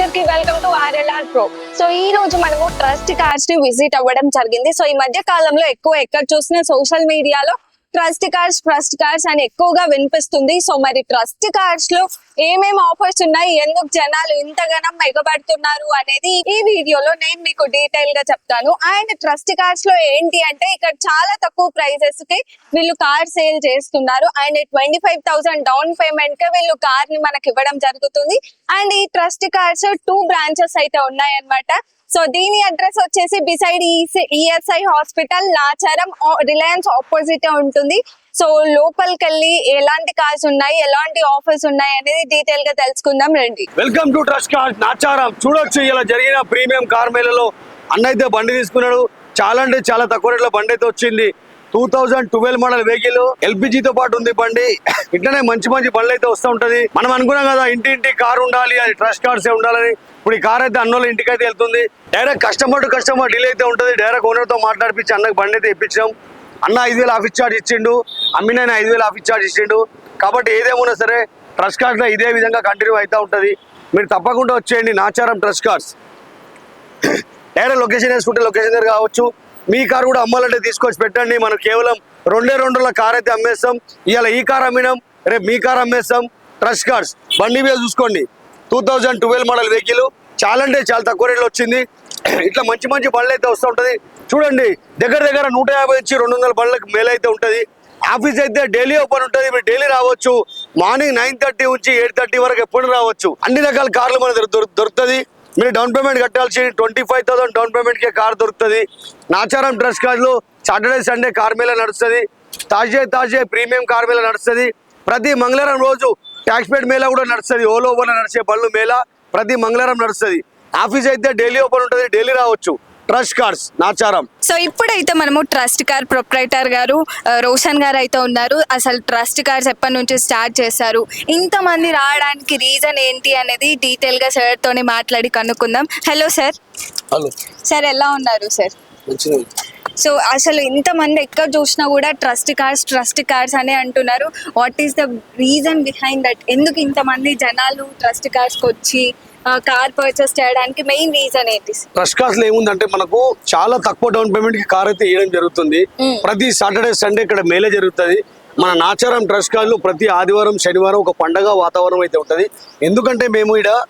అందరికి welcome to RLR Pro. So ఈ రోజు మనము ట్రస్ట్ కార్డ్స్ ని విజిట్ అవ్వడం జరిగింది. సో ఈ మధ్య కాలంలో ఎక్కడ చూసినా సోషల్ మీడియాలో ట్రస్ట్ కార్డ్స్ అని ఎక్కువగా వినిపిస్తుంది. సో మరి ట్రస్ట్ కార్డ్స్ లో ఏమేమి ఆఫర్స్ ఉన్నాయి, ఎందుకు జనాలు ఇంతగానం ఎగబడుతున్నారు అనేది ఈ వీడియోలో నేను మీకు డీటెయిల్ గా చెప్తాను. అండ్ ట్రస్ట్ కార్డ్స్ లో ఏంటి అంటే ఇక్కడ చాలా తక్కువ ప్రైజెస్ కి వీళ్ళు కార్ సేల్ చేస్తున్నారు. అండ్ 25,000 డౌన్ పేమెంట్ కి వీళ్ళు కార్ ని మనకి ఇవ్వడం జరుగుతుంది. అండ్ ఈ ట్రస్ట్ కార్డ్స్ 2 బ్రాంచెస్ అయితే ఉన్నాయన్నమాట. సో దీని అడ్రస్ వచ్చేసి beside ESI hospital Nacharam Reliance opposite ఉంటుంది. సో లోపలికి వెళ్ళి ఎలాంటి కార్స్ ఉన్నాయి, ఎలాంటి ఆఫర్స్ ఉన్నాయి అనేది డీటెయిల్ గా తెలుసుకుందాం రండి. Welcome to trust cars Nacharam. చూడొచ్చు ఇలా జరిగిన ప్రీమియం కార్ మేళలో అన్న అయితే బండి తీసుకున్నాడు. చాలా అంటే చాలా తక్కువ రేట్లో బండి అయితే వచ్చింది. 2012 మోడల్ వెహికల్, LPG తో పాటు ఉంది బండి. ఇట్లనే మంచి మంచి బండ్లు అయితే వస్తూ ఉంటది. మనం అనుకున్నాం కదా ఇంటి కార్ ఉండాలి, అది ట్రస్ట్ కార్స్ ఉండాలని. ఇప్పుడు ఈ కార్ అయితే అన్నోళ్ళ ఇంటికి అయితే వెళ్తుంది. Direct customer to customer deal అయితే ఉంటుంది. డైరెక్ట్ ఓనర్ తో మాట్లాడిపించి అన్నకు బండి అయితే ఇప్పించాం. అన్న 5,000 ఆఫీస్ చార్జ్ ఇచ్చిండు, అమ్మినైనా 5,000 ఆఫీస్ చార్జ్ ఇచ్చిండు. కాబట్టి ఏదేమున్నా సరే ట్రస్ట్ కార్స్ లో ఇదే విధంగా కంటిన్యూ అవుతూ ఉంటుంది. మీరు తప్పకుండా వచ్చేయండి Nacharam trust cars. Direct location వేసుకుంటే లొకేషన్ దగ్గర కావచ్చు. మీ కార్ కూడా అమ్మాలంటే తీసుకొచ్చి పెట్టండి. మనం కేవలం 2 రోజుల కార్ అయితే అమ్మేస్తాం. ఇవాళ ఈ కార్ అమ్మినాం, రేపు మీ కార్ అమ్మేస్తాం. ట్రస్ట్ కార్స్ బండి మీద చూసుకోండి. 2012 మోడల్ వెహికల్ చాలా అంటే చాలా తక్కువ రేట్లో వచ్చింది. ఇట్లా మంచి మంచి బండ్లు అయితే వస్తూ ఉంటుంది. చూడండి దగ్గర 150 నుంచి 200 బండ్లకు మేలైతే ఉంటుంది. ఆఫీస్ అయితే డైలీ ఓపెన్ ఉంటుంది. మీరు డైలీ రావచ్చు. మార్నింగ్ 9:30 నుంచి 8:30 వరకు ఎప్పుడు రావచ్చు. అన్ని రకాల కార్లు మన దొరుకుతుంది. మీరు డౌన్ పేమెంట్ కట్టాల్సి 25,000 డౌన్ పేమెంట్ కే కార్ దొరుకుతుంది. నాచారం ట్రస్ట్ కార్డులో సాటర్డే సండే కార్ మేళ నడుస్తుంది. తాజే ప్రీమియం కార్ మేళ నడుస్తుంది. ప్రతి మంగళవారం రోజు ట్యాక్స్ పేడ్ మేళ కూడా నడుస్తుంది. ఓలో ఓపెన్ నడిచే బండ్లు మేళ ప్రతి మంగళవారం నడుస్తుంది. ఆఫీస్ అయితే డైలీ ఓపెన్ ఉంటుంది. డైలీ రావచ్చు. Trust cars Nacharam. సో ఇప్పుడైతే మనము ట్రస్ట్ కార్ ప్రొప్రైటర్ గారు రోషన్ గారు అయితే ఉన్నారు. అసలు ట్రస్ట్ కార్స్ ఎప్పటి నుంచి స్టార్ట్ చేశారు, ఇంతమంది రావడానికి రీజన్ ఏంటి అనేది డీటెయిల్ గా సార్ తోని మాట్లాడి కనుక్కుందాం. Hello sir. హలో సార్, ఎలా ఉన్నారు సార్? సో అసలు ఇంతమంది ఎక్కడ చూసినా కూడా ట్రస్ట్ కార్స్ అనే అంటున్నారు. What is the reason behind that? ఎందుకు ఇంతమంది జనాలు ట్రస్ట్ కార్స్కి వచ్చి కార్ పర్చేస్ చేయడానికి మెయిన్ రీజన్ ఏంటి? ట్రస్ట్ కార్స్ లో ఏముందంటే మనకు చాలా తక్కువ డౌన్ పేమెంట్ కి కార్ అయితే ఇవ్వడం జరుగుతుంది. ప్రతి సాటర్డే సండే ఇక్కడ మేలే జరుగుతుంది. మన నాచారం ట్రస్ట్ కార్లు ప్రతి ఆదివారం శనివారం ఒక పండగ వాతావరణం అయితే ఉంటుంది. ఎందుకంటే మేము ఇక్కడ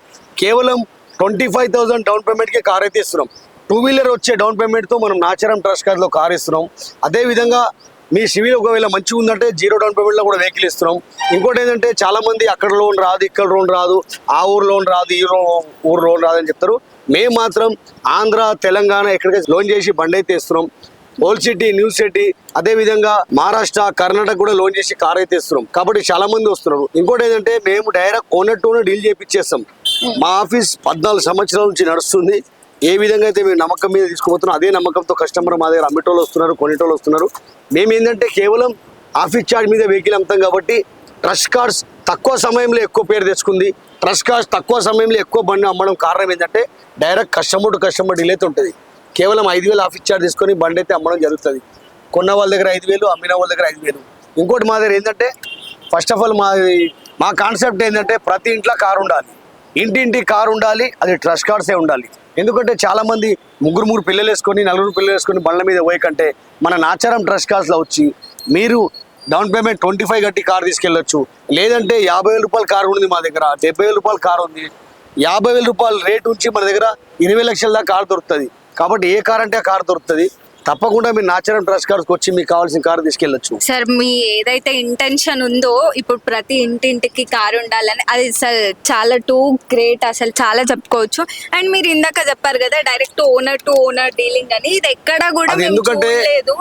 కేవలం 25,000 డౌన్ పేమెంట్ కి కార్ అయితే ఇస్తున్నాం. 2 వీలర్ వచ్చే డౌన్ పేమెంట్ తో మనం నాచారం ట్రస్ట్ కార్లో కార్ ఇస్తున్నాం. అదే విధంగా మీ సివిల్ ఒకవేళ మంచిగా ఉందంటే 0 డౌన్ పేమెంట్ లో కూడా వెహికల్ ఇస్తున్నాం. ఇంకోటి ఏంటంటే చాలా మంది అక్కడ లోన్ రాదు, ఇక్కడ లోన్ రాదు, ఆ ఊరు లోన్ రాదు, ఈ ఊరు లోన్ రాదు అని చెప్తారు. మేము మాత్రం ఆంధ్ర తెలంగాణ ఎక్కడికి లోన్ చేసి బండి అయితే ఇస్తున్నాం. ఓల్డ్ సిటీ, న్యూ సిటీ, అదే విధంగా మహారాష్ట్ర, కర్ణాటక కూడా లోన్ చేసి కార్ అయితే ఇస్తున్నాం. కాబట్టి చాలా మంది వస్తున్నారు. ఇంకోటి ఏంటంటే మేము డైరెక్ట్ ఓనర్ టు డీల్ చేయించేస్తాం. మా ఆఫీస్ 14 సంవత్సరాల నుంచి నడుస్తుంది. ఏ విధంగా అయితే మేము నమ్మకం మీద తీసుకుపోతున్నాం అదే నమ్మకంతో కస్టమర్ మా దగ్గర అమ్మేటోళ్ళు వస్తున్నారు, కొనేటోళ్ళు వస్తున్నారు. మేము ఏంటంటే కేవలం ఆఫీస్ చార్జ్ మీద వెహికల్ అమ్ముతాం. కాబట్టి ట్రస్ట్ కార్స్ తక్కువ సమయంలో ఎక్కువ పేరు తెచ్చుకుంది. ట్రస్ట్ కార్స్ తక్కువ సమయంలో ఎక్కువ బండి అమ్మడం కారణం ఏంటంటే direct customer to customer deal అయితే ఉంటుంది. కేవలం 5,000 ఆఫీస్ చార్జ్ తీసుకొని బండి అయితే అమ్మడం జరుగుతుంది. కొన్న వాళ్ళ దగ్గర 5,000, అమ్మిన వాళ్ళ దగ్గర 5,000. ఇంకోటి మా దగ్గర ఏంటంటే ఫస్ట్ ఆఫ్ ఆల్ మా కాన్సెప్ట్ ఏంటంటే ప్రతి ఇంట్లో కారు ఉండాలి, ఇంటింటి కారు ఉండాలి, అది ట్రస్ట్ కార్సే ఉండాలి. ఎందుకంటే చాలా మంది 3 పిల్లలు వేసుకొని 4 పిల్లలు వేసుకొని బండ్ల మీద పోయి కంటే మన నాచారం ట్రస్ట్ కార్స్లో వచ్చి మీరు డౌన్ పేమెంట్ 25 కట్టి కార్ తీసుకెళ్ళొచ్చు. లేదంటే 50,000 రూపాయల కారు ఉంది మా దగ్గర, 70,000 రూపాయల కారు ఉంది. 50,000 రూపాయల రేట్ ఉంచి మన దగ్గర 20 లక్షల దాకా కారు దొరుకుతుంది. కాబట్టి ఏ కార్ అంటే ఆ కార్ దొరుకుతుంది. తప్పకుండా మీరు నాచారం ట్రస్ట్ కార్స్కి వచ్చి మీకు కావాల్సిన కారు తీసుకెళ్ళొచ్చు. సార్, మీ ఏదైతే ఇంటెన్షన్ ఉందో ఇప్పుడు ప్రతి ఇంటింటికి కారు ఉండాలని, అది చాలా టూ గ్రేట్, అసలు చాలా చెప్పుకోవచ్చు. అండ్ మీరు ఇందాక చెప్పారు కదా direct owner to owner dealing అని, ఇది ఎక్కడ కూడా ఎందుకంటే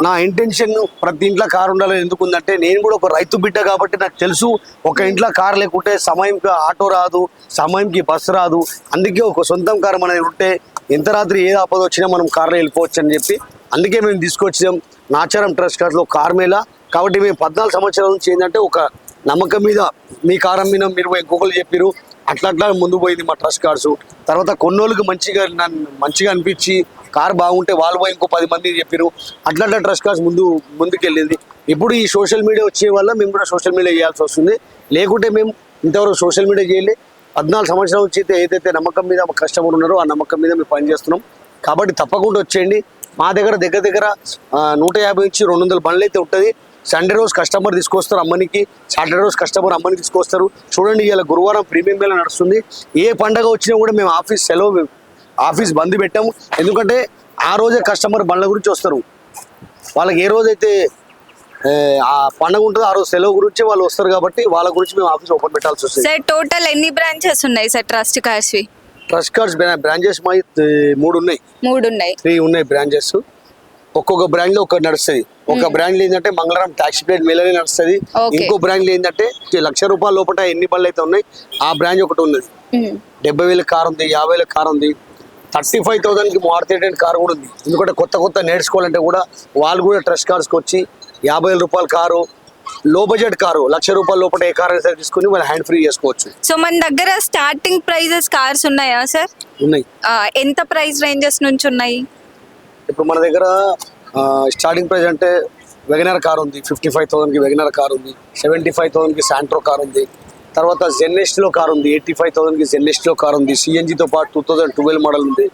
నా ఇంటెన్షన్ ప్రతి ఇంట్లో కారు ఉండాలని ఎందుకు ఉందంటే నేను కూడా ఒక రైతు బిడ్డ కాబట్టి నాకు తెలుసు ఒక ఇంట్లో కారు లేకుంటే సమయంకి ఆటో రాదు, సమయంకి బస్సు రాదు. అందుకే ఒక సొంతం కారు అనేది ఉంటే ఎంత రాత్రి ఏది ఆపద వచ్చినా మనం కార్లో వెళ్ళిపోవచ్చు అని చెప్పి అందుకే మేము తీసుకొచ్చాం నాచారం ట్రస్ట్ కార్స్లో కార్ మేళ. కాబట్టి మేము 14 సంవత్సరాల నుంచి ఏంటంటే ఒక నమ్మకం మీద మీ కార్ అమ్మినా మీరు ఇంకొకరు చెప్పారు, అట్లా ముందు పోయింది మా ట్రస్ట్ కార్స్. తర్వాత కొన్నోళ్ళకి మంచిగా అనిపించి కార్ బాగుంటే వాళ్ళు పోయి ఇంకో 10 మంది చెప్పారు, అట్లా ట్రస్ట్ కార్స్ ముందుకెళ్ళింది. ఇప్పుడు ఈ సోషల్ మీడియా వచ్చే వల్ల మేము కూడా సోషల్ మీడియా చేయాల్సి వస్తుంది. లేకుంటే మేము ఇంతవరకు సోషల్ మీడియా చేయలే. 14 సంవత్సరాల నుంచి ఏదైతే నమ్మకం మీద కస్టమర్ ఉన్నారో ఆ నమ్మకం మీద మేము పనిచేస్తున్నాం. కాబట్టి తప్పకుండా వచ్చేయండి. మా దగ్గర దగ్గర 150 నుంచి 200 బండ్లు అయితే ఉంటుంది. సండే రోజు కస్టమర్ తీసుకొస్తారు అమ్మనికి, సాటర్డే రోజు కస్టమర్ అమ్మని తీసుకొస్తారు. చూడండి, ఇలా గురువారం ప్రీమియం మేళ నడుస్తుంది. ఏ పండగ వచ్చినా కూడా మేము ఆఫీస్ బంద్ పెట్టాము. ఎందుకంటే ఆ రోజే కస్టమర్ బండ్ల గురించి వస్తారు. వాళ్ళకి ఏ రోజైతే ఆ పండగ ఉంటుందో ఆ రోజు సెలవు గురించి వాళ్ళు వస్తారు. కాబట్టి వాళ్ళ గురించి మేము ఆఫీస్ ఓపెన్ పెట్టాల్సి వస్తుంది. సార్ టోటల్ ఎన్ని బ్రాంచెస్ ఉన్నాయి సార్ ట్రస్ట్ కార్స్వి? ట్రస్ట్ కార్డ్స్ బ్రాంచెస్ మా 3 ఉన్నాయి. 3 ఉన్నాయి బ్రాంచెస్. ఒక్కొక్క బ్రాండ్ లో ఒకటి నడుస్తుంది. ఒక బ్రాండ్ ఏంటంటే మంగళవారం ట్యాక్సీ ప్లేట్ మేళనే నడుస్తుంది. ఇంకో బ్రాండ్ ఏంటంటే ₹1,00,000 లోపల ఎన్ని బండ్లు అయితే ఉన్నాయి ఆ బ్రాంచ్ ఒకటి ఉన్నది. 70,000 కార్ ఉంది, 50,000 కార్ ఉంది, 35,000కి మారుతి కార్ కూడా ఉంది. ఎందుకంటే కొత్త నేర్చుకోవాలంటే కూడా వాళ్ళు కూడా ట్రస్ట్ కార్స్కి వచ్చి ₹50,000 కారు, లో బడ్జెట్ కారు, ₹1,00,000 లోపల ఏ కార్ అయితే తీసుకుని వాళ్ళు హ్యాండ్ ఫ్రీ చేసుకోవచ్చు. సో మన దగ్గర స్టార్టింగ్ ప్రైజెస్ కార్స్ ఉన్నాయా సార్? ఉన్నాయి. ఎంత ప్రైస్ రేంజెస్ నుంచి ఉన్నాయి? ఇప్పుడు మన దగ్గర స్టార్టింగ్ ప్రైస్ అంటే వెగనర్ కార్ ఉంది, 55,000కి వెగనర్ కార్ ఉంది, 75,000కి శాంట్రో కార్ ఉంది. తర్వాత జెన్నెస్ట్ లో కార్ ఉంది, 85,000కి జెన్నెస్ట్ లో కార్ ఉంది. సిఎన్జితో పాటు 2012 మోడల్ ఉంది.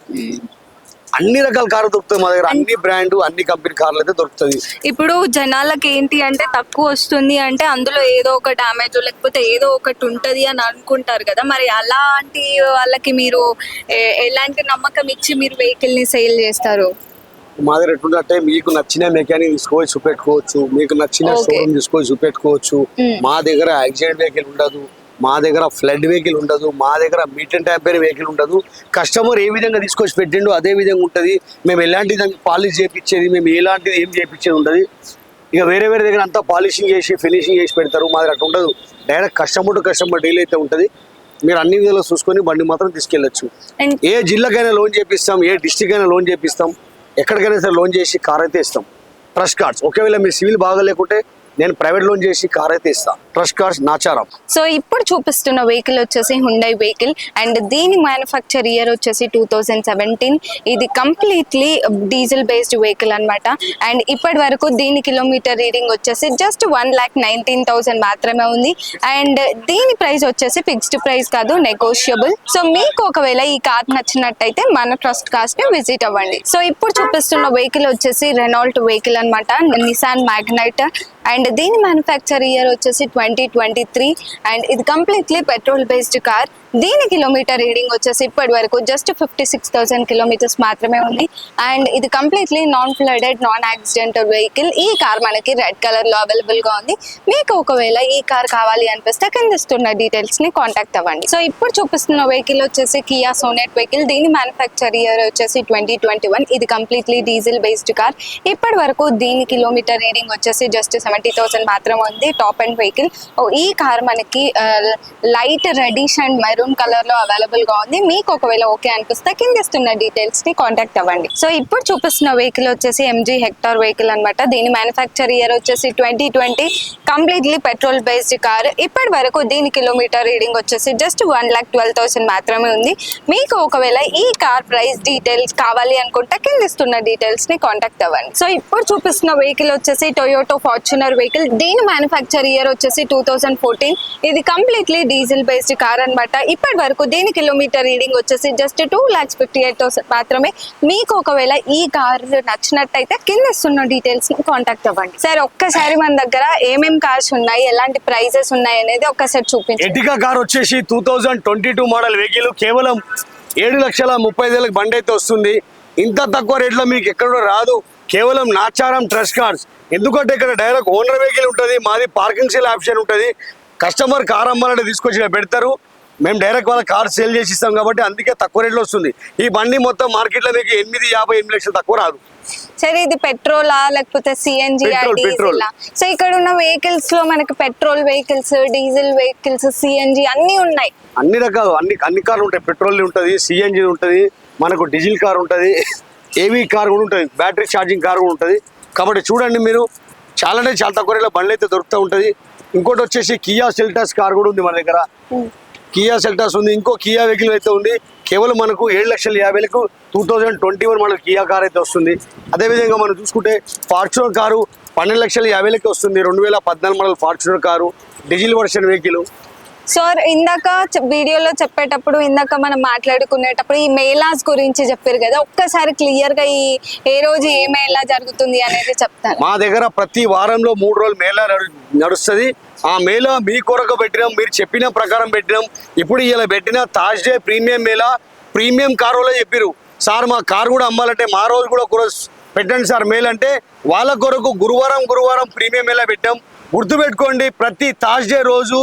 అన్ని రకాల కార్లు దొరుకుతాయి మా దగ్గర. అన్ని బ్రాండ్ అన్ని కంపెనీ కార్లు అయితే దొరుకుతుంది. ఇప్పుడు జనాలకి ఏంటి అంటే తక్కువ వస్తుంది అంటే అందులో ఏదో ఒక డ్యామేజ్ లేకపోతే ఏదో ఒకటి ఉంటది అని అనుకుంటారు కదా, మరి అలాంటి వాళ్ళకి మీరు ఎలాంటి నమ్మకం ఇచ్చి మీరు వెహికల్ ని సేల్ చేస్తారు? మా దగ్గర ఎట్లుంటే మీకు నచ్చిన మెకానిక్ తీసుకొని చూపెట్టుకోవచ్చు, మీకు నచ్చిన షోరూమ్ తీసుకొని చూపెట్టుకోవచ్చు. మా దగ్గర యాక్సిడెంట్ వెహికల్ ఉండదు, మా దగ్గర ఫ్లడ్ వెహికల్ ఉండదు, మా దగ్గర మీట్ అండ్ ట్యాంపర్ వెహికల్ ఉండదు. కస్టమర్ ఏ విధంగా తీసుకొచ్చి పెట్టిండో అదే విధంగా ఉంటుంది. మేము ఎలాంటి దానికి పాలిష్ చేయించేది, మేము ఎలాంటిది ఏం చేయించేది ఉండదు. ఇక వేరే దగ్గర అంతా పాలిషింగ్ చేసి ఫినిషింగ్ చేసి పెడతారు. మా దగ్గర అట్లా ఉండదు. Direct customer to customer deal అయితే ఉంటుంది. మీరు అన్ని విధాలు చూసుకొని బండి మాత్రం తీసుకెళ్ళచ్చు. ఏ జిల్లాకైనా లోన్ చేపిస్తాం, ఏ డిస్టిక్ అయినా లోన్ చేపిస్తాం, ఎక్కడికైనా సరే లోన్ చేసి కార్ అయితే ఇస్తాం. ట్రస్ట్ కార్డ్స్ ఒకవేళ మీ సివిల్ బాగా లేకుంటే నేను ప్రైవేట్ లోన్ చేసి కార్ అయితే ఇస్తాను. Trust cards Nacharam. సో ఇప్పుడు చూపిస్తున్న వెహికల్ వచ్చేసి హుండై వెహికల్ అండ్ దీని మ్యానుఫ్యాక్చర్ ఇయర్ వచ్చేసి 2017. ఇది కంప్లీట్లీ డీజిల్ బేస్డ్ వెహికల్ అన్నమాట. అండ్ ఇప్పటి వరకు దీని కిలోమీటర్ రీడింగ్ వచ్చేసి జస్ట్ 1,19,000 మాత్రమే ఉంది. అండ్ దీని ప్రైస్ వచ్చేసి ఫిక్స్డ్ ప్రైస్ కాదు, నెగోషియబుల్. సో మీకు ఒకవేళ ఈ కార్ నచ్చినట్టయితే మన ట్రస్ట్ కార్స్ ని విజిట్ అవ్వండి. సో ఇప్పుడు చూపిస్తున్న వెహికల్ వచ్చేసి రెనాల్ట్ వెహికల్ అన్నమాట, నిసాన్ మ్యాగ్నైట్. అండ్ దీని మ్యానుఫ్యాక్చర్ ఇయర్ వచ్చేసి 2023. అండ్ ఇది కంప్లీట్లీ పెట్రోల్ బేస్డ్ కార్. దీని కిలోమీటర్ రీడింగ్ వచ్చేసి ఇప్పటి వరకు జస్ట్ 56,000 కిలోమీటర్స్ మాత్రమే ఉంది. అండ్ ఇది completely non flooded, non accidental vehicle. ఈ కార్ మనకి రెడ్ కలర్ లో అవైలబుల్ గా ఉంది. మీకు ఒకవేళ ఈ కార్ కావాలి అనిపిస్తే కింద ఇస్తున్న డీటెయిల్స్ ని కాంటాక్ట్ అవ్వండి. సో ఇప్పుడు చూపిస్తున్న వెహికల్ వచ్చేసి కియా సోనెట్ వెహికల్. దీని మ్యానుఫ్యాక్చర్ ఇయర్ వచ్చేసి 2021. ఇది కంప్లీట్లీ డీజిల్ బేస్డ్ కార్. ఇప్పటి వరకు దీని కిలోమీటర్ రీడింగ్ వచ్చేసి జస్ట్ 70,000 మాత్రమే ఉంది. Top and vehicle. ఈ కార్ మనకి light reddish and maroon colour లో అవైలబుల్ గా ఉంది. మీకు ఒకవేళ ఓకే అనిపిస్తే కింద ఇస్తున్న డీటెయిల్స్ ని కాంటాక్ట్ అవ్వండి. సో ఇప్పుడు చూపిస్తున్న వెహికల్ వచ్చేసి ఎంజీ హెక్టార్ వెహికల్ అన్నమాట. దీని మ్యానుఫ్యాక్చర్ ఇయర్ వచ్చేసి 2020. Completely petrol based car. ఇప్పటి వరకు దీని కిలోమీటర్ రీడింగ్ వచ్చేసి జస్ట్ 1,12,000 మాత్రమే ఉంది. మీకు ఒకవేళ ఈ కార్ ప్రైస్ డీటెయిల్స్ కావాలి అనుకుంటే కింద ఇస్తున్న డీటెయిల్స్ ని కాంటాక్ట్ అవ్వండి. సో ఇప్పుడు చూపిస్తున్న వెహికల్ వచ్చేసి టొయోటో ఫార్చునర్ వెహికల్. దీని మ్యానుఫ్యాక్చర్ ఇయర్ వచ్చేసి 2014. ఇది కంప్లీట్లీ డీజిల్ బేస్డ్ కార్ అన్నమాట. ఇప్పటి వరకు దీని కిలోమీటర్ రీడింగ్ వచ్చేసి జస్ట్ 2,58,000 మాత్రమే. మీకు ఒకవేళ ఈ కార్ నచ్చినట్టయితే కింద ఇస్తున్న డీటెయిల్స్ ని కాంటాక్ట్ అవ్వండి. సార్ ఒక్కసారి మన దగ్గర ఏమేం కార్స్ ఉన్నాయి, ఎలాంటి ప్రైజెస్ ఉన్నాయి అనేది ఒక్కసారి చూపించండి. ఎర్టిగా కార్ వచ్చేసి 2022 మోడల్ వెహికల్. కేవలం 7,30,000 బండి అయితే వస్తుంది. ఇంత తక్కువ రేట్లో మీకు ఎక్కడ రాదు. కేవలం నాచారం ట్రస్ట్ కార్స్. ఎందుకంటే ఇక్కడ డైరెక్ట్ ఓనర్ వెహికల్ ఉంటుంది. మాది పార్కింగ్ సేల్ ఆప్షన్ ఉంటుంది. కస్టమర్ కార్ అమ్మాలంటే తీసుకొచ్చి పెడతారు. మేము డైరెక్ట్ వాళ్ళ కార్ సేల్ చేసి ఇస్తాం కాబట్టి అందుకే తక్కువ రేట్లో వస్తుంది. ఈ బండి మొత్తం మార్కెట్లో మీకు 8,58 లక్షలు తక్కువ రాదు. సరే ఇది పెట్రోలా లేకపోతే సిఎన్జి డీజిల్? సో ఇక్కడ ఉన్న వెహికల్స్ లో మనకి petrol vehicles, diesel vehicles, CNG అన్ని ఉన్నాయి. అన్ని రకాలు అన్ని కార్లు ఉంటాయి. పెట్రోల్ ఉంటుంది, సిఎన్జి ఉంటుంది, మనకు డీజిల్ కార్ ఉంటుంది, ఏవీ కార్ కూడా ఉంటుంది, బ్యాటరీ ఛార్జింగ్ కార్ కూడా ఉంటుంది. కాబట్టి చూడండి మీరు చాలా అంటే చాలా తక్కువ రేట్లో బండ్లు అయితే దొరుకుతూ ఉంటుంది. ఇంకోటి వచ్చేసి కియా సెల్టాస్ కార్ కూడా ఉంది మన దగ్గర. కియా సెల్టాస్ ఉంది. ఇంకో కియా వెహికల్ అయితే ఉంది. కేవలం మనకు 7,50,000కు 2021 మోడల్ కియా కార్ అయితే వస్తుంది. అదేవిధంగా మనం చూసుకుంటే ఫార్చునర్ కారు 12,50,000కి వస్తుంది. 2014 model Fortuner car, diesel version vehicle. Sir ఇందాక వీడియోలో చెప్పేటప్పుడు ఇందాక మనం మాట్లాడుకునేటప్పుడు ఈ మేళాస్ గురించి చెప్పారు కదా, ఒక్కసారి క్లియర్ గా ఏ రోజు ఏ మేళా జరుగుతుంది అనేది చెప్తాను. మా దగ్గర ప్రతి వారంలో 3 రోజులు మేళా నడుస్తుంది. ఆ మేళా మీ కొరకు పెట్టినాం, మీరు చెప్పిన ప్రకారం పెట్టినాం. ఇప్పుడు ఇలా పెట్టిన Thursday premium Mela, premium car వాళ్ళే చెప్పారు సార్ మా కార్ కూడా అమ్మాలంటే మా రోజు కూడా ఒక రోజు పెట్టండి సార్ మేళ అంటే, వాళ్ళ కొరకు గురువారం ప్రీమియం మేళా పెట్టాం. గుర్తుపెట్టుకోండి, ప్రతి థర్స్డే రోజు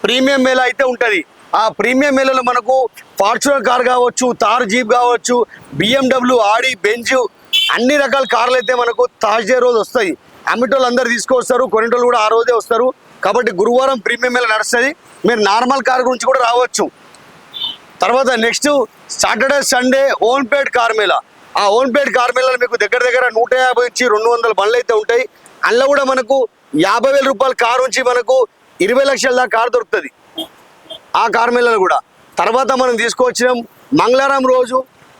ప్రీమియం మేళా అయితే ఉంటుంది. ఆ ప్రీమియం మేళలో మనకు ఫార్చునర్ కార్ కావచ్చు, థార్ జీప్ కావచ్చు, BMW, ఆడి, బెంజ్ అన్ని రకాల కార్లు అయితే మనకు థర్స్డే రోజు వస్తాయి. అమ్మిటోళ్ళు అందరు తీసుకొస్తారు, కొనేటోళ్ళు కూడా ఆ రోజే వస్తారు. కాబట్టి గురువారం ప్రీమియం మేళా నడుస్తుంది. మీరు నార్మల్ కార్ గురించి కూడా రావచ్చు. తర్వాత నెక్స్ట్ సాటర్డే సండే ఓన్పేడ్ కార్ మేళా. ఆ ఓన్పేడ్ కార్ మేళాలో మీకు దగ్గర 150 నుంచి 200 బండ్లు అయితే ఉంటాయి. అందులో కూడా మనకు 50,000 రూపాయల కార్ నుంచి మనకు 20 లక్షల దాకా కార్ దొరుకుతుంది ఆ కార్ మేళాలో కూడా. తర్వాత మనం తీసుకొచ్చినాం మంగళవారం రోజు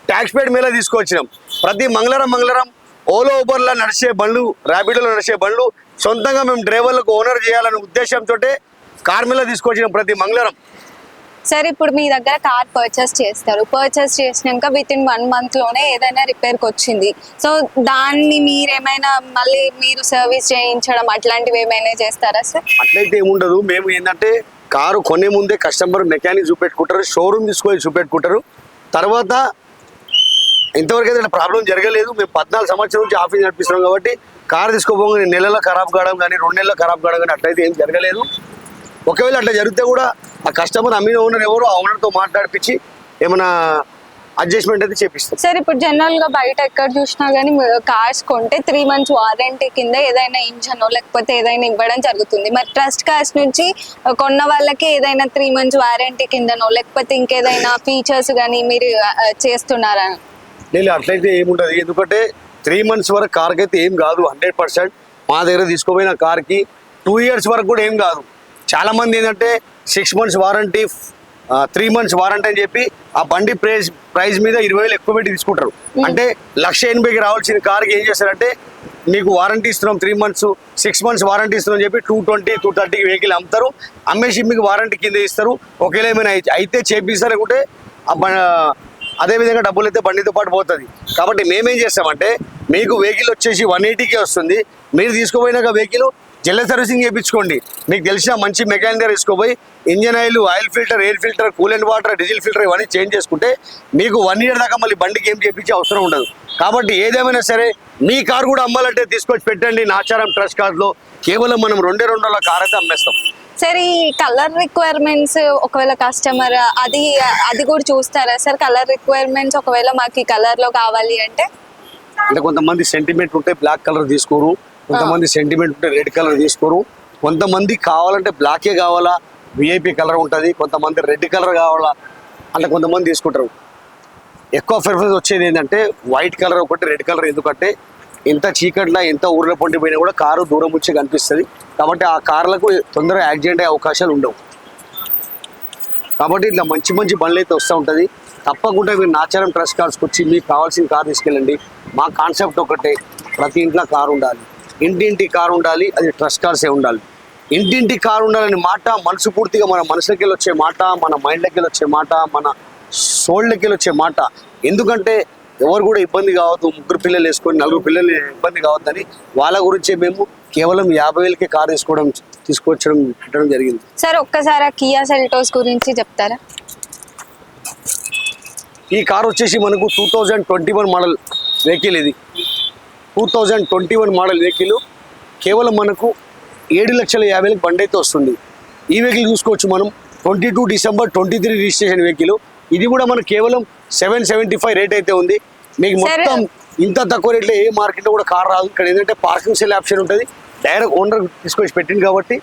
ట్యాక్స్ పేడ్ మేళా తీసుకొచ్చినాం. ప్రతి మంగళవారం ఓలో ఊబర్లో నడిచే బండ్లు, ర్యాపిడోలో నడిచే బండ్లు సొంతంగా మేము డ్రైవర్లకు ఓనర్ చేయాలనే ఉద్దేశంతో కార్ మేళా తీసుకొచ్చినాం ప్రతి మంగళవారం. సార్ ఇప్పుడు మీ దగ్గర కార్ పర్చేస్ చేస్తారు, పర్చేస్ చేసినాక విత్ ఇన్ 1 month లోనే ఏదైనా రిపేర్కి వచ్చింది, సో దాన్ని మీరేమైనా మళ్ళీ మీరు సర్వీస్ చేయించడం అట్లాంటివి ఏమైనా చేస్తారా సార్? అట్లయితే ఏముండదు. మేము ఏంటంటే కారు కొనే ముందే కస్టమర్ మెకానిక్ చూపెట్టుకుంటారు, షోరూమ్ తీసుకొని చూపెట్టుకుంటారు. తర్వాత ఇంతవరకు అయితే ప్రాబ్లం జరగలేదు. మేము 14 సంవత్సరాల నుంచి ఆఫీస్ నడిపిస్తున్నాం కాబట్టి కారు తీసుకోపోగా నెలలో ఖరాబ్ కావడం కానీ 2 నెలల్లో ఖరాబ్ కావడం కానీ అట్లయితే ఏం జరగలేదు. ఒకవేళ అట్లా జరిగితే కూడా ఆ కస్టమర్ అమ్మిన ఓనర్ ఎవరు ఆ ఓనర్తో మాట్లాడిపించి ఏమైనా అడ్జస్ట్మెంట్ అయితే చేపిస్తాం. సార్ ఇప్పుడు జనరల్ గా బయట ఎక్కడ చూసినా కానీ కార్స్ కొంటే 3 months వారంటీ కింద ఏదైనా ఇంజన్ లేకపోతే ఏదైనా ఇవ్వడం జరుగుతుంది. మరి ట్రస్ట్ కార్స్ నుంచి కొన్న వాళ్ళకి ఏదైనా 3 months వారంటీ కిందనో లేకపోతే ఇంకేదైనా ఫీచర్స్ కానీ మీరు చేస్తున్నారా? లేదు, అట్లయితే ఏముంటుంది. ఎందుకంటే 3 months వరకు కార్కి అయితే ఏం కాదు. 100% మా దగ్గర తీసుకోపోయిన కార్కి 2 years వరకు కూడా ఏం కాదు. చాలా మంది ఏంటంటే 6 months వారంటీ, 3 months వారంటీ అని చెప్పి ఆ బండి ప్రైస్ మీద 20,000 ఎక్కువ పెట్టి తీసుకుంటారు. అంటే 1,80,000కి రావాల్సిన కార్కి ఏం చేస్తారంటే మీకు వారంటీ ఇస్తున్నాం 3 months, 6 months వారంటీ ఇస్తున్నాం చెప్పి 220, 230 వెహికల్ అమ్ముతారు. అమ్మేసి మీకు వారంటీ కింద ఇస్తారు. ఒకవేళ ఏమైనా అయితే చేపిస్తారు, లేకుంటే అదేవిధంగా డబ్బులు అయితే బండితో పాటు పోతుంది. కాబట్టి మేమేం చేస్తామంటే మీకు వెహికల్ వచ్చేసి 180కే వస్తుంది. మీరు తీసుకుపోయినాక వెహికల్ జనరల్ సర్వీసింగ్ చేయించుకోండి. మీకు తెలిసిన మంచి మెకానిక్ దగ్గర తీసుకోపోయి engine oil filter, air filter, coolant water, diesel filter ఇవన్నీ చేంజ్ చేసుకుంటే మీకు 1 year దాకా మళ్ళీ బండికి ఏం చేయించే అవసరం ఉండదు. కాబట్టి ఏదేమైనా సరే మీ కార్ కూడా అమ్మాలంటే తీసుకొచ్చి పెట్టండి. నాచారం ట్రస్ట్ కార్లో కేవలం మనం 2 కార్ అయితే అమ్మేస్తాం. సార్ ఈ కలర్ రిక్వైర్మెంట్స్ ఒకవేళ కస్టమర్ అది కూడా చూస్తారా సార్? కలర్ రిక్వైర్మెంట్స్ ఒకవేళ మాకు ఈ కలర్ లో కావాలి అంటే కొంతమంది సెంటిమెంట్ ఉంటే బ్లాక్ కలర్ తీసుకోరు, కొంతమంది సెంటిమెంట్ ఉంటే రెడ్ కలర్ తీసుకోరు, కొంతమంది కావాలంటే బ్లాకే కావాలా, విఐపి కలర్ ఉంటుంది, కొంతమంది రెడ్ కలర్ కావాలా అంటే కొంతమంది తీసుకుంటారు. ఎక్కువ ప్రిఫరెన్స్ వచ్చేది ఏంటంటే వైట్ కలర్ ఒకటి, రెడ్ కలర్. ఎందుకంటే ఎంత చీకట్లా ఎంత ఊర్లో పొండి పోయినా కూడా కారు దూరం వచ్చి కనిపిస్తుంది. కాబట్టి ఆ కార్లకు తొందరగా యాక్సిడెంట్ అయ్యే అవకాశాలు ఉండవు. కాబట్టి ఇట్లా మంచి బండ్లు అయితే వస్తూ ఉంటుంది. తప్పకుండా మీరు నాచారం ట్రస్ట్ కార్స్కి వచ్చి మీకు కావాల్సిన కార్ తీసుకెళ్ళండి. మా కాన్సెప్ట్ ఒకటే, ప్రతి ఇంట్లో కారు ఉండాలి, ఇంటింటి కారు ఉండాలి, అది ట్రస్ట్ కార్సే ఉండాలి. ఇంటింటి కారు ఉండాలని మాట మనసు పూర్తిగా మన మనసులకి వెళ్ళి వచ్చే మాట, మన మైండ్లకి వెళ్ళి వచ్చే మాట, మన సోళ్ళకి వెళ్ళి వచ్చే మాట. ఎందుకంటే ఎవరు కూడా ఇబ్బంది కావద్దు, 3 పిల్లలు వేసుకొని 4 పిల్లలు ఇబ్బంది కావద్దని వాళ్ళ గురించే మేము కేవలం 50,000కే కార్ తీసుకొచ్చడం పెట్టడం జరిగింది. సార్ ఒక్కసారి కియా సెల్టోస్ గురించి చెప్తారా? ఈ కార్ వచ్చేసి మనకు 2021 మోడల్ వెహికల్. ఇది 2021 మోడల్ వెహికల్. కేవలం మనకు 7,50,000కి బండి అయితే వస్తుంది. ఈ వెహికల్ చూసుకోవచ్చు మనం. 22 December 23 రిజిస్ట్రేషన్ వెహికల్. ఇది కూడా మనకు కేవలం 775 రేట్ అయితే ఉంది. మీకు మొత్తం ఇంత తక్కువ రేట్లో ఏ మార్కెట్లో కూడా కార్ రాదు. ఇక్కడ ఏంటంటే పార్కింగ్ సెల్ ఆప్షన్ ఉంటుంది. డైరెక్ట్ ఓనర్ తీసుకొచ్చి పెట్టింది కాబట్టి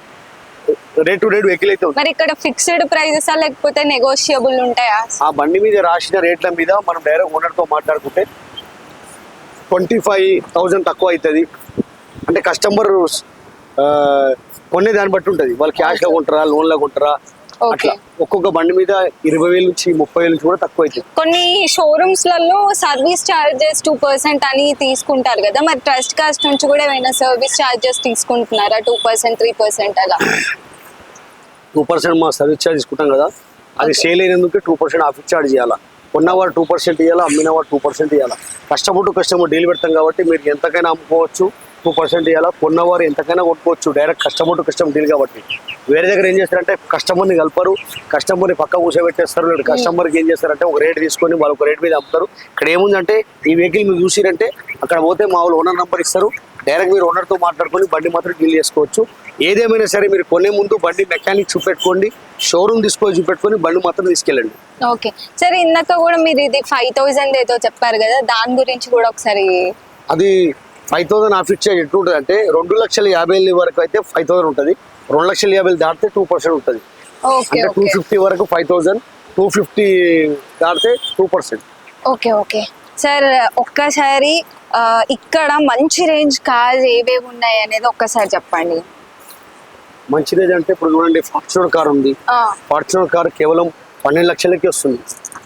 రేట్ టు రేట్ వెహికల్ అయితే ఉంది. మరి ఇక్కడ ఫిక్స్డ్ ప్రైజెస్ లేకపోతే నెగోషియబుల్ ఉంటాయా? ఆ బండి మీద రాసిన రేట్ల మీద మనం డైరెక్ట్ ఓనర్తో మాట్లాడుకుంటే 25,000 తక్కువ అవుతుంది. అంటే కస్టమర్ కొనే దాన్ని బట్టి ఉంటుంది. వాళ్ళు క్యాష్లో కొంటారా, లోన్లో కొంటారా, అట్లా ఒక్కొక్క బండి మీద 20,000 నుంచి 30,000 నుంచి కూడా తక్కువ అవుతుంది. కొన్ని షోరూమ్స్ లలో సర్వీస్ చార్జెస్ 2% అని తీసుకుంటారు కదా, మరి ట్రస్ట్ కాస్ట్ నుంచి కూడా ఏమైనా సర్వీస్ చార్జెస్ తీసుకుంటున్నారా? 2%, 3% అలా? 2% మా సర్వీస్ ఛార్జ్ తీసుకుంటాం కదా, అది సేల్ అయినందుకు 2% ఆఫీస్ ఛార్జ్ చేయాలా. కొన్నవారు 2% ఇవ్వాలా, అమ్మినవారు 2% ఇవ్వాలా. కస్టమర్ టు కస్టమర్ డీల్ పెడతాం కాబట్టి మీరు ఎంతకైనా అమ్ముకోవచ్చు, 2% ఇవ్వాలా. కొన్నవారు ఎంతకైనా కొట్టుకోవచ్చు, direct customer to customer deal కాబట్టి. వేరే దగ్గర ఏం చేస్తారంటే కస్టమర్ని కలపరు, కస్టమర్ని పక్క కూర్చోబెట్టేస్తారు. లేదు కస్టమర్కి ఏం చేస్తారంటే ఒక రేట్ తీసుకొని వాళ్ళు ఒక రేట్ మీద అమ్ముతారు. ఇక్కడ ఏముందంటే ఈ వెహికల్ మీరు చూసిరంటే అక్కడ పోతే మా వాళ్ళు ఓనర్ నెంబర్ ఇస్తారు, డైరెక్ట్ మీరు ఓనర్తో మాట్లాడుకొని బండి మాత్రం డీల్ చేసుకోవచ్చు. ఏదేమైనా సరే మీరు కొనే ముందు బండి మెకానిక్ చూపెట్టుకోండి, షోరూమ్ తీసుకొని చూపెట్టుకొని బండి మాత్రం తీసుకెళ్ళండి. ఓకే సరే, ఇందాక కూడా మీరు ఇది 5,000 ఏదో చెప్పారు కదా, దాని గురించి కూడా ఒకసారి. అది 5,000 ఆఫీస్ ఛార్జ్ ఎట్లా ఉంటుంది అంటే 2,50,000 వరకు అయితే 5,000 ఉంటుంది, 2,50,000 దాటితే 2% ఉంటుంది. ఓకే అంటే 250 వరకు 5,000, 250 దాటితే 2%. ఓకే ఓకే సార్, ఒక్కసారి ఇక్కడ మంచి రేంజ్ కార్స్ ఏవేవి ఉన్నాయి అనేది ఒక్కసారి చెప్పండి. మంచి రేంజ్ అంటే ఇప్పుడు చూడండి ఫార్చునర్ కార్ ఉంది. ఫార్చునర్ కార్ కేవలం 12 లక్షలకి వస్తుంది.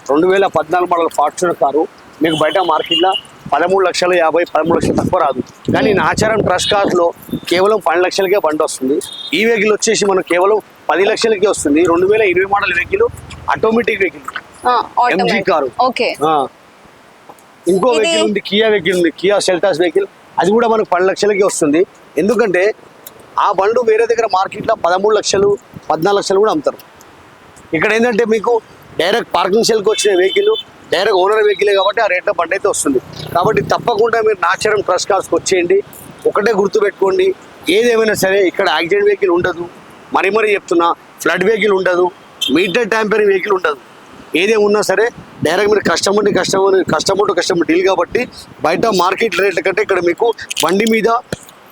2014 మోడల్ ఫార్చునర్ కారు మీకు బయట మార్కెట్లో 13,50,000, 13 లక్షలు తక్కువ రాదు. కానీ నాచారం ట్రస్ట్ కార్స్లో కేవలం 12 లక్షలకే బండి వస్తుంది. ఈ వెహికల్ వచ్చేసి మనకు కేవలం 10 లక్షలకే వస్తుంది. 2020 model vehicle, automatic vehicle, MG car. Okay, ఇంకో వెహికల్ ఉంది, కియా వెహికల్ ఉంది, కియా సెల్టాస్ వెహికల్, అది కూడా మనకు 12 లక్షలకే వస్తుంది. ఎందుకంటే ఆ బండ్లు వేరే దగ్గర మార్కెట్లో 13 లక్షలు, 14 లక్షలు కూడా అమ్ముతారు. ఇక్కడ ఏంటంటే మీకు డైరెక్ట్ పార్కింగ్ సెల్కి వచ్చిన వెహికల్ డైరెక్ట్ ఓనర్ వెహికలే కాబట్టి ఆ రేట్లో బండి అయితే వస్తుంది. కాబట్టి తప్పకుండా మీరు నాచారం ట్రస్ట్ కార్స్కి వచ్చేయండి. ఒకటే గుర్తుపెట్టుకోండి, ఏదేమైనా సరే ఇక్కడ యాక్సిడెంట్ వెహికల్ ఉండదు, మరీ చెప్తున్నా ఫ్లడ్ వెహికల్ ఉండదు, మీటర్ ట్యాంపరింగ్ వెహికల్ ఉండదు. ఏదేమున్నా సరే డైరెక్ట్ మీరు కస్టమర్ టు కస్టమర్ డీల్ కాబట్టి బయట మార్కెట్ రేట్ల కంటే ఇక్కడ మీకు బండి మీద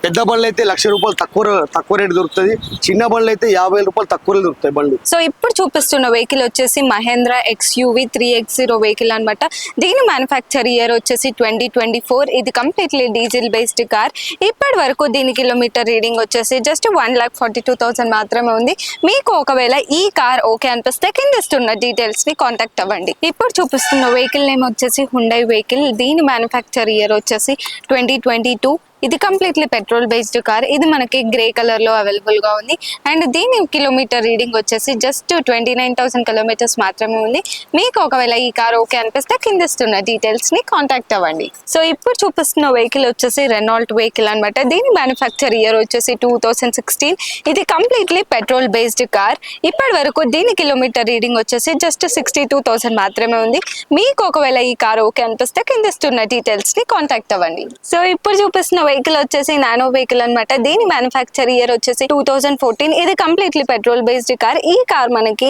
పెద్ద బండ్లు అయితే ₹1,00,000 తక్కువ రేటు దొరుకుతుంది, చిన్న బండ్లు అయితే ₹50,000 తక్కువ దొరుకుతాయి బండ్లు. సో ఇప్పుడు చూపిస్తున్న వెహికల్ వచ్చేసి మహేంద్ర XUV 3X0 వెహికల్ అనమాట. దీని మ్యానుఫ్యాక్చర్ ఇయర్ వచ్చేసి 2024. ఇది కంప్లీట్లీ డీజిల్ బేస్డ్ కార్. ఇప్పటి వరకు దీని కిలోమీటర్ రీడింగ్ వచ్చేసి జస్ట్ 1,42,000 మాత్రమే ఉంది. మీకు ఒకవేళ ఈ కార్ ఓకే అనిపిస్తే కింద ఇస్తున్న డీటెయిల్స్ ని కాంటాక్ట్ అవ్వండి. ఇప్పుడు చూపిస్తున్న వెహికల్ నేమ్ వచ్చేసి హుండై వెహికల్. దీని మ్యానుఫ్యాక్చర్ ఇయర్ వచ్చేసి 2022. ఇది కంప్లీట్లీ పెట్రోల్ బేస్డ్ కార్. ఇది మనకి గ్రే కలర్ లో అవైలబుల్ గా ఉంది. అండ్ దీని కిలోమీటర్ రీడింగ్ వచ్చేసి జస్ట్ 29,000 కిలోమీటర్స్ మాత్రమే ఉంది. మీకు ఒకవేళ ఈ కార్ ఓకే అనిపిస్తే కింద ఇస్తున్న డీటెయిల్స్ ని కాంటాక్ట్ అవ్వండి. సో ఇప్పుడు చూపిస్తున్న వెహికల్ వచ్చేసి రెనాల్ట్ వెహికల్ అనమాట. దీని మ్యానుఫ్యాక్చర్ ఇయర్ వచ్చేసి 2016. ఇది కంప్లీట్లీ పెట్రోల్ బేస్డ్ కార్. ఇప్పటి వరకు దీని కిలోమీటర్ రీడింగ్ వచ్చేసి జస్ట్ 62,000 మాత్రమే ఉంది. మీకు ఒకవేళ ఈ కార్ ఓకే అనిపిస్తే కింద ఇస్తున్న డీటెయిల్స్ ని కాంటాక్ట్ అవ్వండి. సో ఇప్పుడు చూపిస్తున్న వెహికల్ వచ్చేసి నానో వెహికల్ అనమాట. దీని మ్యానుఫ్యాక్చర్ ఇయర్ వచ్చేసి 2014. ఇది కంప్లీట్లీ పెట్రోల్ బేస్డ్ కార్. ఈ కార్ మనకి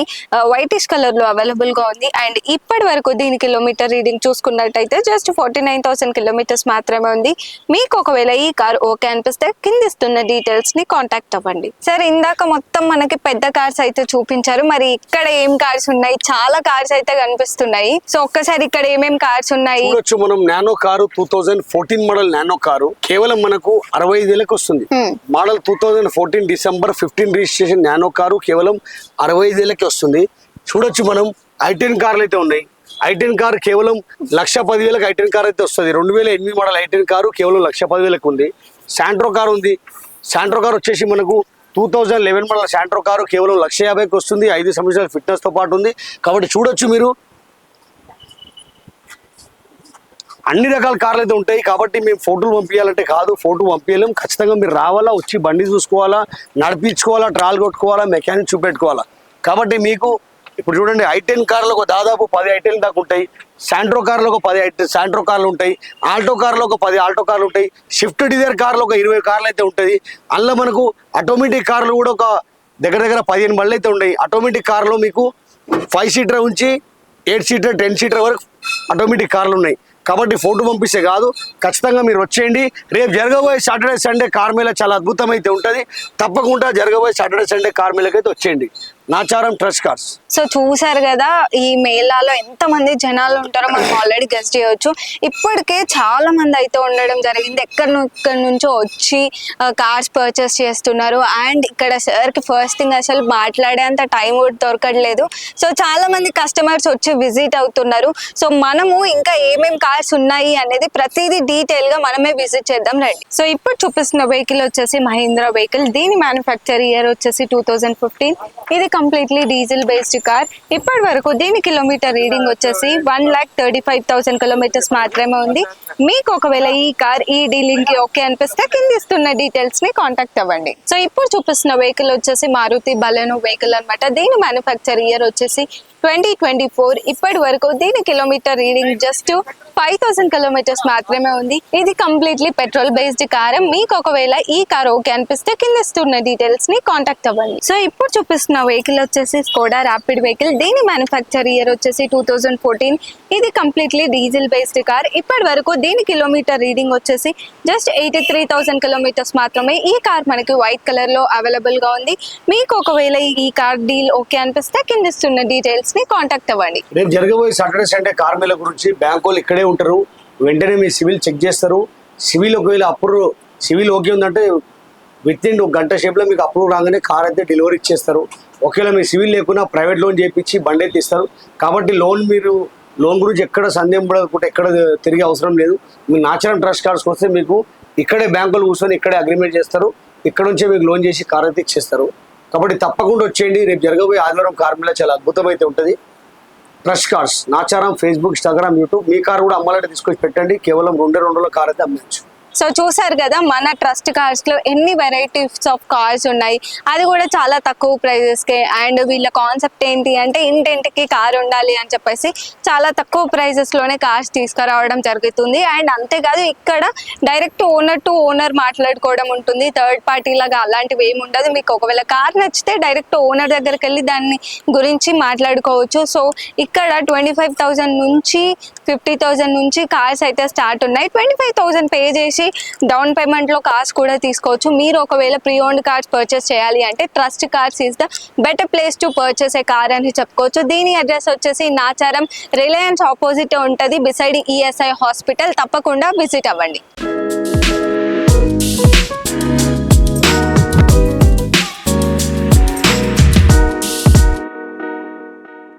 వైటిష్ కలర్ లో అవైలబుల్ గా ఉంది. అండ్ ఇప్పటి వరకు దీని కిలోమీటర్ రీడింగ్ చూసుకున్నట్టయితే జస్ట్ 49,000 కిలోమీటర్స్ మాత్రమే ఉంది. మీకు ఒకవేళ ఈ కార్ ఓకే అనిపిస్తే కింద ఇస్తున్న డీటెయిల్స్ ని కాంటాక్ట్ అవ్వండి. సరే, ఇందాక మొత్తం మనకి పెద్ద కార్స్ అయితే చూపించారు. మరి ఇక్కడ ఏం కార్స్ ఉన్నాయి? చాలా కార్స్ అయితే కనిపిస్తున్నాయి. సో ఒక్కసారి ఇక్కడ ఏమేం కార్స్ ఉన్నాయి చూడొచ్చు. మనం nano car 2014 model nano car కేవలం మనకు 65,000కి వస్తుంది. Model 2014 December 15 registration nano car కేవలం 65,000కి వస్తుంది. చూడొచ్చు మనం i10 కార్లు అయితే ఉన్నాయి. i10 కార్ కేవలం 1,10,000కి i10 కార్ అయితే వస్తుంది. 2008 మోడల్ i10 కారు కేవలం 1,10,000కి ఉంది. శాంట్రో కార్ ఉంది. శాంట్రో కార్ వచ్చేసి మనకు 2011 మోడల్ శాంట్రో కారు కేవలం 1,50,000కి వస్తుంది. 5 సంవత్సరాల ఫిట్నెస్ తో పాటు ఉంది. కాబట్టి చూడొచ్చు మీరు అన్ని రకాల కార్లు అయితే ఉంటాయి. కాబట్టి మేము ఫోటోలు పంపించాలంటే కాదు, ఫోటో పంపించలేం. ఖచ్చితంగా మీరు రావాలా, వచ్చి బండి చూసుకోవాలా, నడిపించుకోవాలా, ట్రాల్ కొట్టుకోవాలా, మెకానిక్ చూపెట్టుకోవాలా. కాబట్టి మీకు ఇప్పుడు చూడండి i10 కార్లో ఒక దాదాపు 10 i10 దాకా ఉంటాయి. శాంట్రో కార్లో ఒక 10 శాంట్రో కార్లు ఉంటాయి. ఆల్టో కార్లో ఒక 10 ఆల్టో కార్లు ఉంటాయి. షిఫ్ట్ డిజైర్ కార్లో ఒక 20 కార్లు అయితే ఉంటుంది. అందులో మనకు ఆటోమేటిక్ కార్లు కూడా ఒక దగ్గర 15 బండ్లు అయితే ఉన్నాయి. ఆటోమేటిక్ కార్లో మీకు 5 సీటర్ నుంచి 8 సీటర్ 10 సీటర్ వరకు ఆటోమేటిక్ కార్లు ఉన్నాయి. కాబట్టి ఫోటో పంపిస్తే కాదు, ఖచ్చితంగా మీరు వచ్చేయండి. రేపు జరగబోయే సాటర్డే సండే కార్ మేళ చాలా అద్భుతం అయితే ఉంటుంది. తప్పకుండా జరగబోయే సాటర్డే సండే కార్ మేళకి అయితే వచ్చేయండి. Nacharam trust cars. సో చూసారు కదా ఈ మేళాలో ఎంత మంది జనాలు ఉంటారో మనం ఆల్రెడీ గెస్ట్ చేయవచ్చు. ఇప్పటికే చాలా మంది అయితే ఉండడం జరిగింది. ఎక్కడి నుంచో వచ్చి కార్స్ పర్చేస్ చేస్తున్నారు. అండ్ ఇక్కడ సార్కి ఫస్ట్ థింగ్ అసలు మాట్లాడేంత టైం కూడా దొరకట్లేదు. సో చాలా మంది కస్టమర్స్ వచ్చి విజిట్ అవుతున్నారు. సో మనము ఇంకా ఏమేమి కార్స్ ఉన్నాయి అనేది ప్రతిదీ డీటెయిల్ గా మనమే విజిట్ చేద్దాం రండి. సో ఇప్పుడు చూపిస్తున్న వెహికల్ వచ్చేసి మహీంద్రా వెహికల్. దీని మ్యానుఫ్యాక్చర్ ఇయర్ వచ్చేసి 2015. ఇది కంప్లీట్లీ డీజిల్ బేస్డ్ కార్. ఇప్పటి వరకు దీని కిలోమీటర్ రీడింగ్ వచ్చేసి 1,35,000 కిలోమీటర్స్ మాత్రమే ఉంది. మీకు ఒకవేళ ఈ కార్ ఈ డీలింగ్ కి ఓకే అనిపిస్తే కింద ఇస్తున్న డీటెయిల్స్ ని కాంటాక్ట్ అవ్వండి. సో ఇప్పుడు చూపిస్తున్న వెహికల్ వచ్చేసి మారుతి బలెనో వెహికల్ అన్నమాట. దీని మ్యానుఫ్యాక్చర్ ఇయర్ వచ్చేసి 2024. ఇప్పటి వరకు దీని కిలోమీటర్ రీడింగ్ జస్ట్ 5,000 కిలోమీటర్స్ మాత్రమే ఉంది. ఇది కంప్లీట్లీ పెట్రోల్ బేస్డ్ కార్. మీకు ఒకవేళ ఈ కార్ ఓకే అనిపిస్తే కింద ఇస్తున్న డీటెయిల్స్ ని కాంటాక్ట్ అవ్వండి. సో ఇప్పుడు చూపిస్తున్న వెహికల్ వచ్చేసి స్కోడా ర్యాపిడ్ వెహికల్. దీని మ్యానుఫ్యాక్చర్ ఇయర్ వచ్చేసి 2014. ఇది కంప్లీట్లీ డీజిల్ బేస్డ్ కార్. ఇప్పటి వరకు దీని కిలోమీటర్ రీడింగ్ వచ్చేసి జస్ట్ 83,000 కిలోమీటర్స్ మాత్రమే. ఈ కార్ మనకి వైట్ కలర్ లో అవైలబుల్ గా ఉంది. మీకు ఒకవేళ ఈ కార్ డీల్ ఓకే అనిపిస్తే కింద ఇస్తున్న డీటెయిల్స్ ని కాంటాక్ట్ అవ్వండి. రేపు జరగబోయే సాటర్డే సండే కార్ మేళ గురించి బ్యాంక్ వాళ్ళు ఇక్కడే ఉంటారు. వెంటనే మీ సివిల్ చెక్ చేస్తారు. సివిల్ ఒకవేళ అప్రూవ్ సివిల్ ఓకే ఉందంటే విత్ ఇన్ 1 గంట సేపులో మీకు అప్రూవ్ రాగానే కార్ అయితే డెలివరీ ఇచ్చేస్తారు. ఒకవేళ మీ సివిల్ లేకున్నా ప్రైవేట్ లోన్ చేయించి బండి అయితే ఇస్తారు. కాబట్టి లోన్ గురించి ఎక్కడ సందేహం పడకుండా ఎక్కడ తిరిగే అవసరం లేదు. మీ నాచురల్ ట్రస్ట్ కార్డ్స్కి వస్తే మీకు ఇక్కడే బ్యాంకులు కూర్చొని ఇక్కడే అగ్రిమెంట్ చేస్తారు. ఇక్కడ నుంచే మీకు లోన్ చేసి కార్ అయితే ఇచ్చేస్తారు. కాబట్టి తప్పకుండా వచ్చేయండి. రేపు జరగబోయే ఆదివారం కార్ మేళ చాలా అద్భుతం అయితే ఉంటుంది. Trust cards Nacharam, Facebook, Instagram, YouTube. మీ కార్ కూడా అమ్మాలంటే తీసుకొచ్చి పెట్టండి. కేవలం 2 రోజుల కార్ అయితే అమ్మచ్చు. సో చూసారు కదా మన ట్రస్ట్ కార్స్ లో ఎన్ని వెరైటీస్ ఆఫ్ కార్స్ ఉన్నాయి. అది కూడా చాలా తక్కువ ప్రైజెస్ కి. అండ్ వీళ్ళ కాన్సెప్ట్ ఏంటి అంటే ఇంటింటికి కార్ ఉండాలి అని చెప్పేసి చాలా తక్కువ ప్రైజెస్ లోనే కార్స్ తీసుకురావడం జరుగుతుంది. అండ్ అంతేకాదు ఇక్కడ డైరెక్ట్ ఓనర్ టు ఓనర్ మాట్లాడుకోవడం ఉంటుంది. థర్డ్ పార్టీ లాగా అలాంటివి ఏమి ఉండదు. మీకు ఒకవేళ కార్ నచ్చితే డైరెక్ట్ ఓనర్ దగ్గరికి వెళ్ళి దాన్ని గురించి మాట్లాడుకోవచ్చు. సో ఇక్కడ 25,000 నుంచి 50,000 నుంచి కార్స్ అయితే స్టార్ట్ ఉన్నాయి. 25,000 పే చేసి డౌన్ పేమెంట్ లో కార్స్ కూడా తీసుకోవచ్చు. మీరు ఒకవేళ ప్రీ ఓన్డ్ కార్స్ పర్చేస్ చేయాలి అంటే trust cars is the better place to purchase A car అని చెప్పుకోవచ్చు. దీని అడ్రస్ వచ్చేసి నాచారం రిలయన్స్ ఆపోజిట్ ఉంటది, బిసైడ్ ఈఎస్ఐ హాస్పిటల్. తప్పకుండా విజిట్ అవ్వండి.